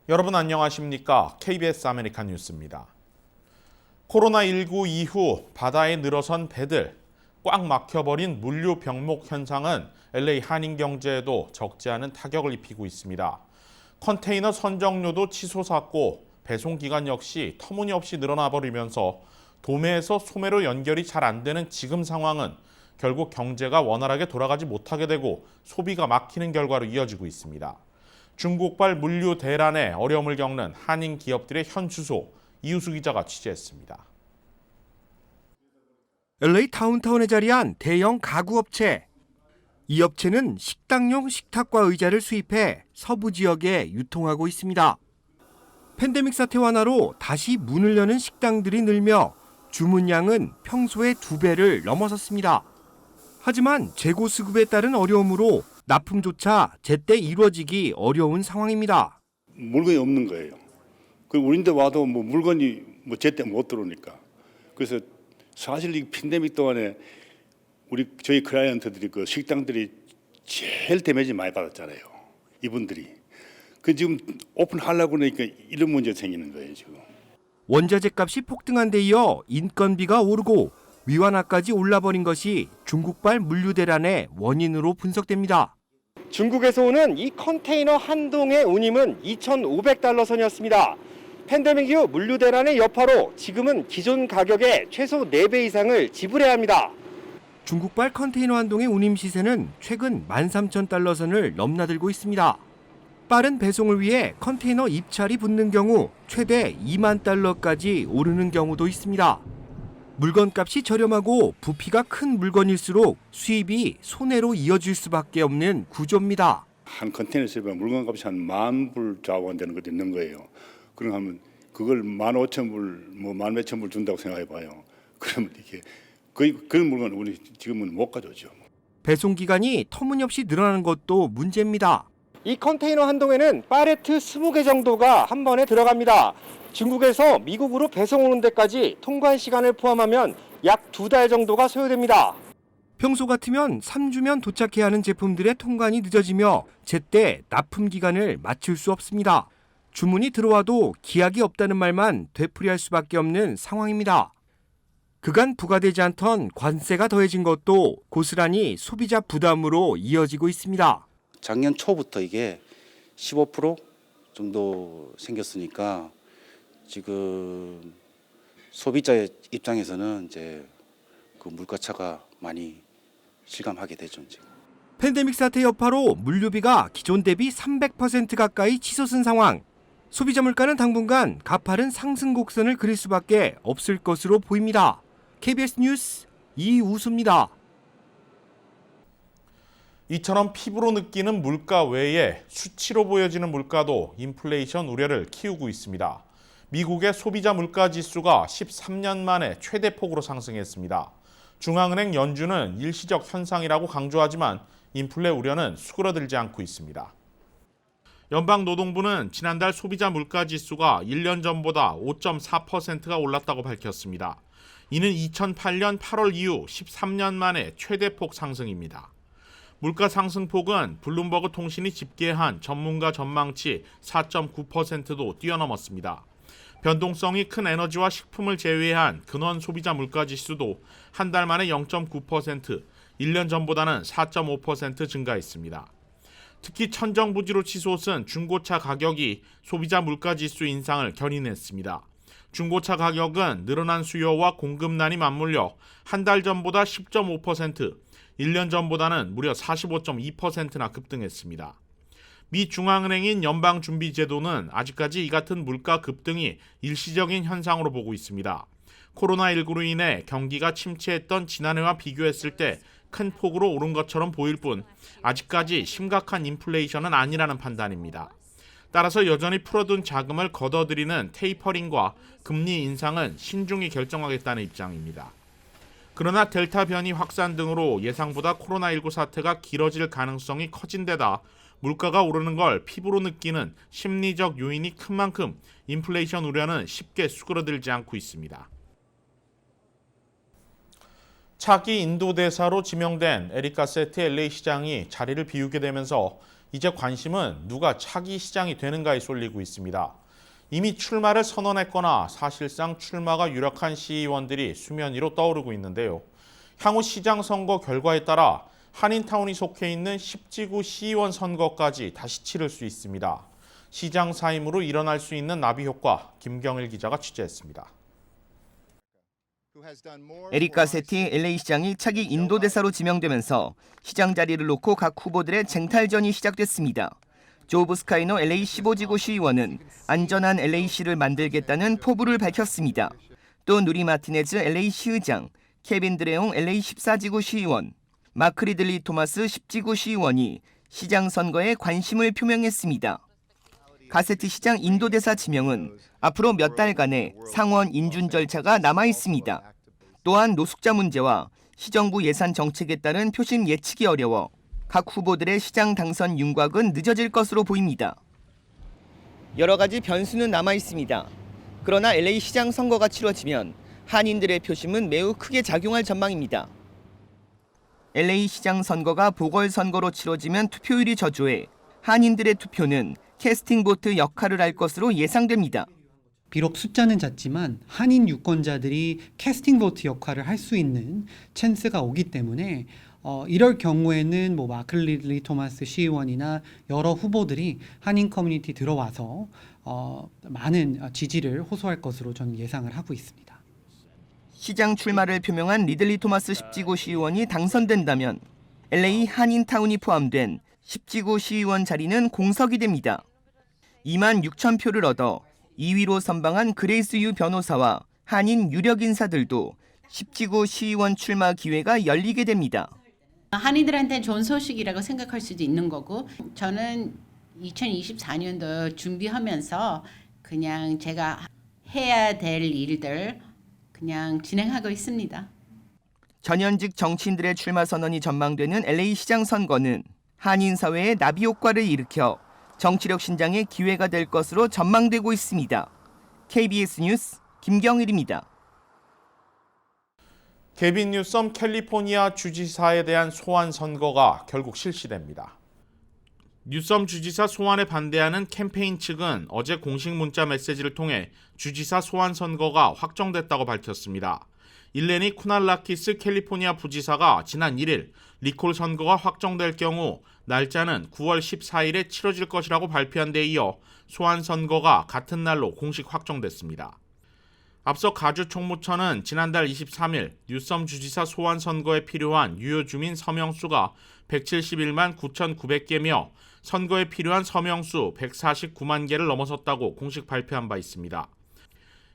여러분 안녕하십니까? KBS 아메리칸 뉴스입니다. 코로나19 이후 바다에 늘어선 배들, 꽉 막혀버린 물류 병목 현상은 LA 한인경제에도 적지 않은 타격을 입히고 있습니다. 컨테이너 선정료도 치솟았고 배송 기간 역시 터무니없이 늘어나 버리면서 도매에서 소매로 연결이 잘 안 되는 지금 상황은 결국 경제가 원활하게 돌아가지 못하게 되고 소비가 막히는 결과로 이어지고 있습니다. 중국발 물류 대란에 어려움을 겪는 한인 기업들의 현 주소 이우수 기자가 취재했습니다. LA 다운타운에 자리한 대형 가구업체. 이 업체는 식당용 식탁과 의자를 수입해 서부 지역에 유통하고 있습니다. 팬데믹 사태 완화로 다시 문을 여는 식당들이 늘며 주문량은 평소의 2배를 넘어섰습니다. 하지만 재고 수급에 따른 어려움으로 납품조차 제때 이루어지기 어려운 상황입니다. 물건이 없는 거예요. 그 우리인데 와도 물건이 제때 못 들어오니까. 그래서 사실 이 팬데믹 동안에 저희 클라이언트들이 그 식당들이 제일 데미지 많이 받았잖아요. 이분들이. 그 지금 오픈하려고 하니까 이런 문제 생기는 거예요, 지금. 원자재 값이 폭등한 데 이어 인건비가 오르고 위안화까지 올라버린 것이 중국발 물류 대란의 원인으로 분석됩니다. 중국에서 오는 이 컨테이너 한 동의 운임은 2,500달러 선이었습니다. 팬데믹 이후 물류 대란의 여파로 지금은 기존 가격의 최소 4배 이상을 지불해야 합니다. 중국발 컨테이너 한 동의 운임 시세는 최근 13,000달러 선을 넘나들고 있습니다. 빠른 배송을 위해 컨테이너 입찰이 붙는 경우 최대 2만 달러까지 오르는 경우도 있습니다. 물건값이 저렴하고 부피가 큰 물건일수록 수입이 손해로 이어질 수밖에 없는 구조입니다. 한 컨테이너 수입에 물건값이 한 10,000불 좌우가 되는 것도 있는 거예요. 그러면 그걸 15,000불, 10,000불 준다고 생각해봐요. 그러면 이게 그런 물건 우리 지금은 못 가져오죠. 배송 기간이 터무니없이 늘어나는 것도 문제입니다. 이 컨테이너 한 동에는 팔레트 20개 정도가 한 번에 들어갑니다. 중국에서 미국으로 배송 오는 데까지 통관 시간을 포함하면 약 2달 정도가 소요됩니다. 평소 같으면 3주면 도착해야 하는 제품들의 통관이 늦어지며 제때 납품 기간을 맞출 수 없습니다. 주문이 들어와도 기약이 없다는 말만 되풀이할 수밖에 없는 상황입니다. 그간 부과되지 않던 관세가 더해진 것도 고스란히 소비자 부담으로 이어지고 있습니다. 작년 초부터 이게 15% 정도 생겼으니까 지금 소비자의 입장에서는 이제 그 물가차가 많이 실감하게 되죠. 지금. 팬데믹 사태 여파로 물류비가 기존 대비 300% 가까이 치솟은 상황. 소비자 물가는 당분간 가파른 상승 곡선을 그릴 수밖에 없을 것으로 보입니다. KBS 뉴스 이우수입니다. 이처럼 피부로 느끼는 물가 외에 수치로 보여지는 물가도 인플레이션 우려를 키우고 있습니다. 미국의 소비자 물가 지수가 13년 만에 최대폭으로 상승했습니다. 중앙은행 연준은 일시적 현상이라고 강조하지만 인플레 우려는 수그러들지 않고 있습니다. 연방노동부는 지난달 소비자 물가 지수가 1년 전보다 5.4%가 올랐다고 밝혔습니다. 이는 2008년 8월 이후 13년 만에 최대폭 상승입니다. 물가 상승폭은 블룸버그 통신이 집계한 전문가 전망치 4.9%도 뛰어넘었습니다. 변동성이 큰 에너지와 식품을 제외한 근원 소비자 물가 지수도 한 달 만에 0.9%, 1년 전보다는 4.5% 증가했습니다. 특히 천정부지로 치솟은 중고차 가격이 소비자 물가 지수 인상을 견인했습니다. 중고차 가격은 늘어난 수요와 공급난이 맞물려 한 달 전보다 10.5%, 1년 전보다는 무려 45.2%나 급등했습니다. 미 중앙은행인 연방준비제도는 아직까지 이 같은 물가 급등이 일시적인 현상으로 보고 있습니다. 코로나19로 인해 경기가 침체했던 지난해와 비교했을 때 큰 폭으로 오른 것처럼 보일 뿐 아직까지 심각한 인플레이션은 아니라는 판단입니다. 따라서 여전히 풀어둔 자금을 걷어들이는 테이퍼링과 금리 인상은 신중히 결정하겠다는 입장입니다. 그러나 델타 변이 확산 등으로 예상보다 코로나19 사태가 길어질 가능성이 커진 데다 물가가 오르는 걸 피부로 느끼는 심리적 요인이 큰 만큼 인플레이션 우려는 쉽게 수그러들지 않고 있습니다. 차기 인도 대사로 지명된 에릭 가세트 LA 시장이 자리를 비우게 되면서 이제 관심은 누가 차기 시장이 되는가에 쏠리고 있습니다. 이미 출마를 선언했거나 사실상 출마가 유력한 시의원들이 수면 위로 떠오르고 있는데요. 향후 시장 선거 결과에 따라 한인타운이 속해 있는 10지구 시의원 선거까지 다시 치를 수 있습니다. 시장 사임으로 일어날 수 있는 나비 효과, 김경일 기자가 취재했습니다. 에릭 가세티 LA시장이 차기 인도대사로 지명되면서 시장 자리를 놓고 각 후보들의 쟁탈전이 시작됐습니다. 조 부스카이노 LA 15지구 시의원은 안전한 LA시를 만들겠다는 포부를 밝혔습니다. 또 누리 마티네즈 LA 시의장, 케빈 드레옹 LA 14지구 시의원, 마크 리들리 토마스 10지구 시의원이 시장 선거에 관심을 표명했습니다. 가세티 시장 인도대사 지명은 앞으로 몇 달간의 상원 인준 절차가 남아 있습니다. 또한 노숙자 문제와 시정부 예산 정책에 따른 표심 예측이 어려워 각 후보들의 시장 당선 윤곽은 늦어질 것으로 보입니다. 여러 가지 변수는 남아 있습니다. 그러나 LA 시장 선거가 치러지면 한인들의 표심은 매우 크게 작용할 전망입니다. LA 시장 선거가 보궐선거로 치러지면 투표율이 저조해 한인들의 투표는 캐스팅 보트 역할을 할 것으로 예상됩니다. 비록 숫자는 작지만 한인 유권자들이 캐스팅 보트 역할을 할 수 있는 찬스가 오기 때문에 이럴 경우에는 마크 리들리 토마스 시의원이나 여러 후보들이 한인 커뮤니티 들어와서 많은 지지를 호소할 것으로 저는 예상을 하고 있습니다. 시장 출마를 표명한 리들리 토마스 10지구 시의원이 당선된다면 LA 한인타운이 포함된 10지구 시의원 자리는 공석이 됩니다. 2만 6천 표를 얻어 2위로 선방한 그레이스 유 변호사와 한인 유력 인사들도 10지구 시의원 출마 기회가 열리게 됩니다. 한인들한테는 좋은 소식이라고 생각할 수도 있는 거고, 저는 2024년도 준비하면서 그냥 제가 해야 될 일들 그냥 진행하고 있습니다. 전현직 정치인들의 출마 선언이 전망되는 LA 시장 선거는 한인 사회의 나비 효과를 일으켜 정치력 신장의 기회가 될 것으로 전망되고 있습니다. KBS 뉴스 김경일입니다. 개빈 뉴섬 캘리포니아 주지사에 대한 소환 선거가 결국 실시됩니다. 뉴섬 주지사 소환에 반대하는 캠페인 측은 어제 공식 문자 메시지를 통해 주지사 소환 선거가 확정됐다고 밝혔습니다. 일레니 쿠날라키스 캘리포니아 부지사가 지난 1일 리콜 선거가 확정될 경우 날짜는 9월 14일에 치러질 것이라고 발표한 데 이어 소환 선거가 같은 날로 공식 확정됐습니다. 앞서 가주 총무처는 지난달 23일 뉴섬 주지사 소환 선거에 필요한 유효 주민 서명수가 171만 9,900개며 선거에 필요한 서명수 149만 개를 넘어섰다고 공식 발표한 바 있습니다.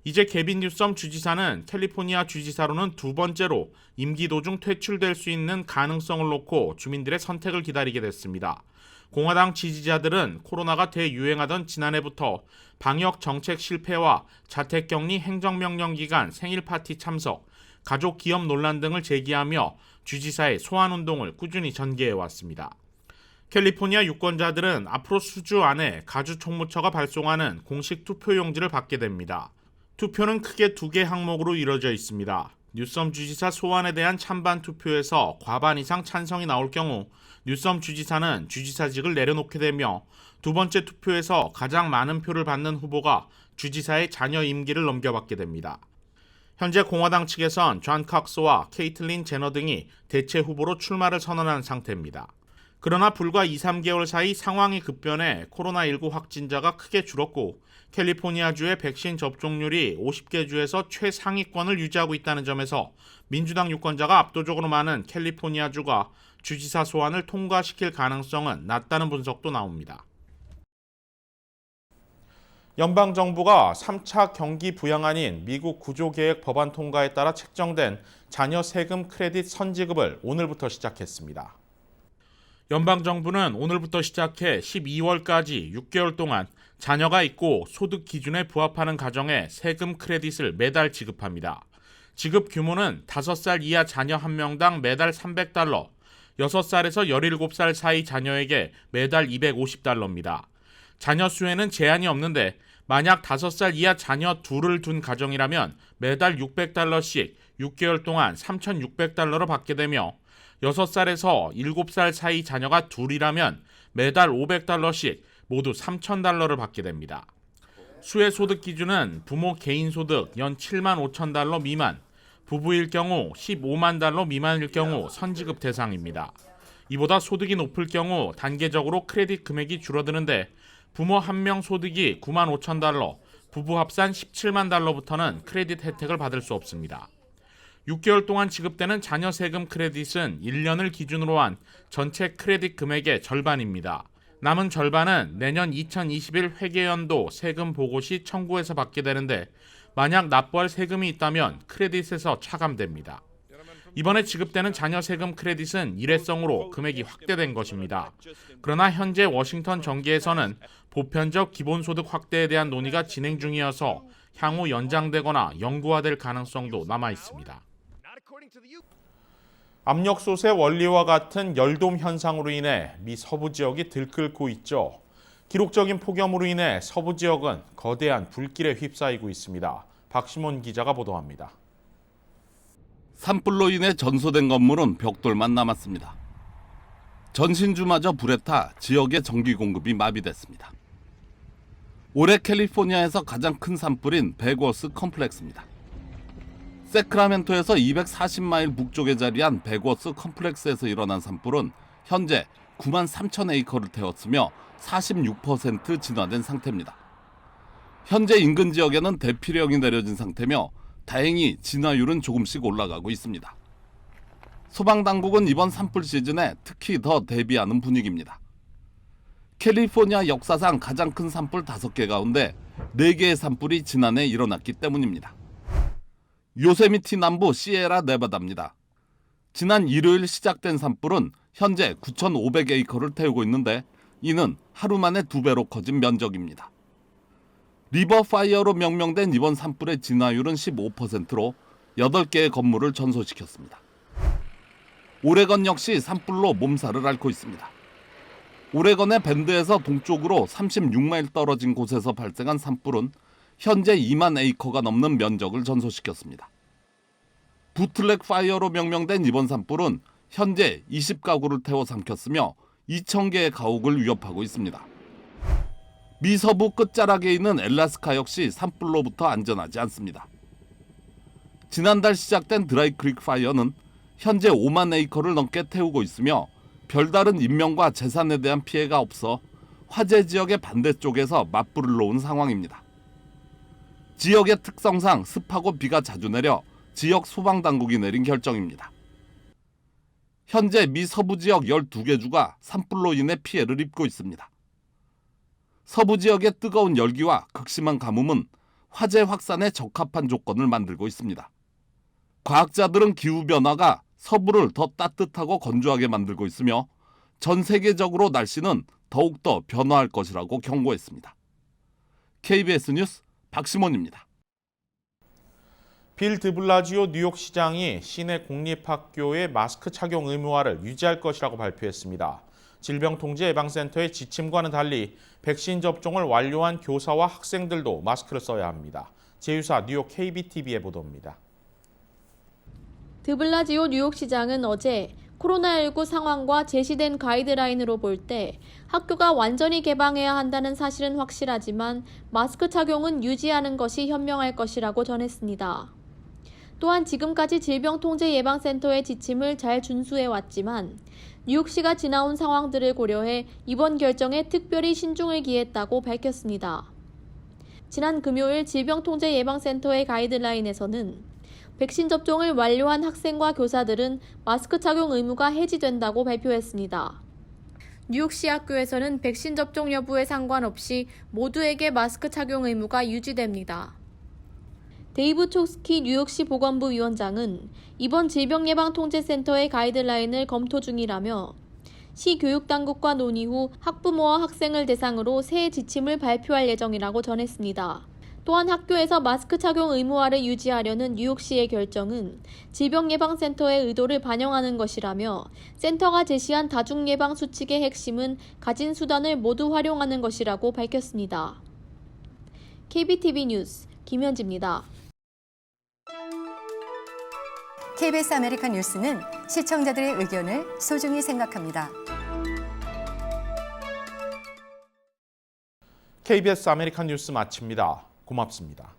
이제 개빈 뉴섬 주지사는 캘리포니아 주지사로는 두 번째로 임기 도중 퇴출될 수 있는 가능성을 놓고 주민들의 선택을 기다리게 됐습니다. 공화당 지지자들은 코로나가 대유행하던 지난해부터 방역 정책 실패와 자택격리 행정명령 기간 생일 파티 참석, 가족 기업 논란 등을 제기하며 주지사의 소환 운동을 꾸준히 전개해왔습니다. 캘리포니아 유권자들은 앞으로 수주 안에 가주 총무처가 발송하는 공식 투표용지를 받게 됩니다. 투표는 크게 2개 항목으로 이루어져 있습니다. 뉴섬 주지사 소환에 대한 찬반 투표에서 과반 이상 찬성이 나올 경우 뉴섬 주지사는 주지사직을 내려놓게 되며 두 번째 투표에서 가장 많은 표를 받는 후보가 주지사의 잔여 임기를 넘겨받게 됩니다. 현재 공화당 측에선 존 칵스와 케이틀린 제너 등이 대체 후보로 출마를 선언한 상태입니다. 그러나 불과 2-3개월 사이 상황이 급변해 코로나19 확진자가 크게 줄었고 캘리포니아주의 백신 접종률이 50개 주에서 최상위권을 유지하고 있다는 점에서 민주당 유권자가 압도적으로 많은 캘리포니아주가 주지사 소환을 통과시킬 가능성은 낮다는 분석도 나옵니다. 연방정부가 3차 경기 부양안인 미국 구조개혁 법안 통과에 따라 책정된 자녀 세금 크레딧 선지급을 오늘부터 시작했습니다. 연방정부는 오늘부터 시작해 12월까지 6개월 동안 자녀가 있고 소득 기준에 부합하는 가정에 세금 크레딧을 매달 지급합니다. 지급 규모는 5살 이하 자녀 1명당 매달 $300, 6살에서 17살 사이 자녀에게 매달 $250입니다. 자녀 수에는 제한이 없는데 만약 5살 이하 자녀 둘을 둔 가정이라면 매달 $600씩 6개월 동안 $3,600로 받게 되며 6살에서 7살 사이 자녀가 둘이라면 매달 $500씩 모두 $3,000를 받게 됩니다. 수혜 소득 기준은 부모 개인 소득 연 $75,000 미만, 부부일 경우 $150,000 미만일 경우 선지급 대상입니다. 이보다 소득이 높을 경우 단계적으로 크레딧 금액이 줄어드는데 부모 한 명 소득이 $95,000, 부부 합산 $170,000부터는 크레딧 혜택을 받을 수 없습니다. 6개월 동안 지급되는 자녀 세금 크레딧은 1년을 기준으로 한 전체 크레딧 금액의 절반입니다. 남은 절반은 내년 2021 회계연도 세금 보고 시 청구해서 받게 되는데 만약 납부할 세금이 있다면 크레딧에서 차감됩니다. 이번에 지급되는 자녀 세금 크레딧은 일회성으로 금액이 확대된 것입니다. 그러나 현재 워싱턴 정계에서는 보편적 기본소득 확대에 대한 논의가 진행 중이어서 향후 연장되거나 영구화될 가능성도 남아 있습니다. 압력솥의 원리와 같은 열돔 현상으로 인해 미 서부 지역이 들끓고 있죠. 기록적인 폭염으로 인해 서부 지역은 거대한 불길에 휩싸이고 있습니다. 박시몬 기자가 보도합니다. 산불로 인해 전소된 건물은 벽돌만 남았습니다. 전신주마저 불에 타 지역의 전기 공급이 마비됐습니다. 올해 캘리포니아에서 가장 큰 산불인 백워스 컴플렉스입니다. 세크라멘토에서 240마일 북쪽에 자리한 백워스 컴플렉스에서 일어난 산불은 현재 93,000에이커를 태웠으며 46% 진화된 상태입니다. 현재 인근 지역에는 대피령이 내려진 상태며 다행히 진화율은 조금씩 올라가고 있습니다. 소방당국은 이번 산불 시즌에 특히 더 대비하는 분위기입니다. 캘리포니아 역사상 가장 큰 산불 5개 가운데 4개의 산불이 지난해 일어났기 때문입니다. 요세미티 남부 시에라 네바다입니다. 지난 일요일 시작된 산불은 현재 9,500에이커를 태우고 있는데 이는 하루 만에 2배로 커진 면적입니다. 리버파이어로 명명된 이번 산불의 진화율은 15%로 8개의 건물을 전소시켰습니다. 오레건 역시 산불로 몸살을 앓고 있습니다. 오레건의 밴드에서 동쪽으로 36마일 떨어진 곳에서 발생한 산불은 현재 2만 에이커가 넘는 면적을 전소시켰습니다. 부틀렉 파이어로 명명된 이번 산불은 현재 20가구를 태워 삼켰으며 2,000개의 가옥을 위협하고 있습니다. 미 서부 끝자락에 있는 엘라스카 역시 산불로부터 안전하지 않습니다. 지난달 시작된 드라이 크릭 파이어는 현재 5만 에이커를 넘게 태우고 있으며 별다른 인명과 재산에 대한 피해가 없어 화재 지역의 반대쪽에서 맞불을 놓은 상황입니다. 지역의 특성상 습하고 비가 자주 내려 지역 소방당국이 내린 결정입니다. 현재 미 서부 지역 12개 주가 산불로 인해 피해를 입고 있습니다. 서부 지역의 뜨거운 열기와 극심한 가뭄은 화재 확산에 적합한 조건을 만들고 있습니다. 과학자들은 기후변화가 서부를 더 따뜻하고 건조하게 만들고 있으며 전 세계적으로 날씨는 더욱더 변화할 것이라고 경고했습니다. KBS 뉴스 박시몬입니다. 빌 드블라지오 뉴욕시장이 시내 공립학교의 마스크 착용 의무화를 유지할 것이라고 발표했습니다. 질병통제예방센터의 지침과는 달리 백신 접종을 완료한 교사와 학생들도 마스크를 써야 합니다. 제유사 뉴욕 KBTV의 보도입니다. 드블라지오 뉴욕시장은 어제 코로나19 상황과 제시된 가이드라인으로 볼 때 학교가 완전히 개방해야 한다는 사실은 확실하지만 마스크 착용은 유지하는 것이 현명할 것이라고 전했습니다. 또한 지금까지 질병통제예방센터의 지침을 잘 준수해왔지만 뉴욕시가 지나온 상황들을 고려해 이번 결정에 특별히 신중을 기했다고 밝혔습니다. 지난 금요일 질병통제예방센터의 가이드라인에서는 백신 접종을 완료한 학생과 교사들은 마스크 착용 의무가 해지된다고 발표했습니다. 뉴욕시 학교에서는 백신 접종 여부에 상관없이 모두에게 마스크 착용 의무가 유지됩니다. 데이브 촉스키 뉴욕시 보건부 위원장은 이번 질병예방통제센터의 가이드라인을 검토 중이라며 시 교육당국과 논의 후 학부모와 학생을 대상으로 새 지침을 발표할 예정이라고 전했습니다. 또한 학교에서 마스크 착용 의무화를 유지하려는 뉴욕시의 결정은 질병예방센터의 의도를 반영하는 것이라며 센터가 제시한 다중예방 수칙의 핵심은 가진 수단을 모두 활용하는 것이라고 밝혔습니다. KBTV 뉴스 김현지입니다. KBS 아메리칸 뉴스는 시청자들의 의견을 소중히 생각합니다. KBS 아메리칸 뉴스 마칩니다. 고맙습니다.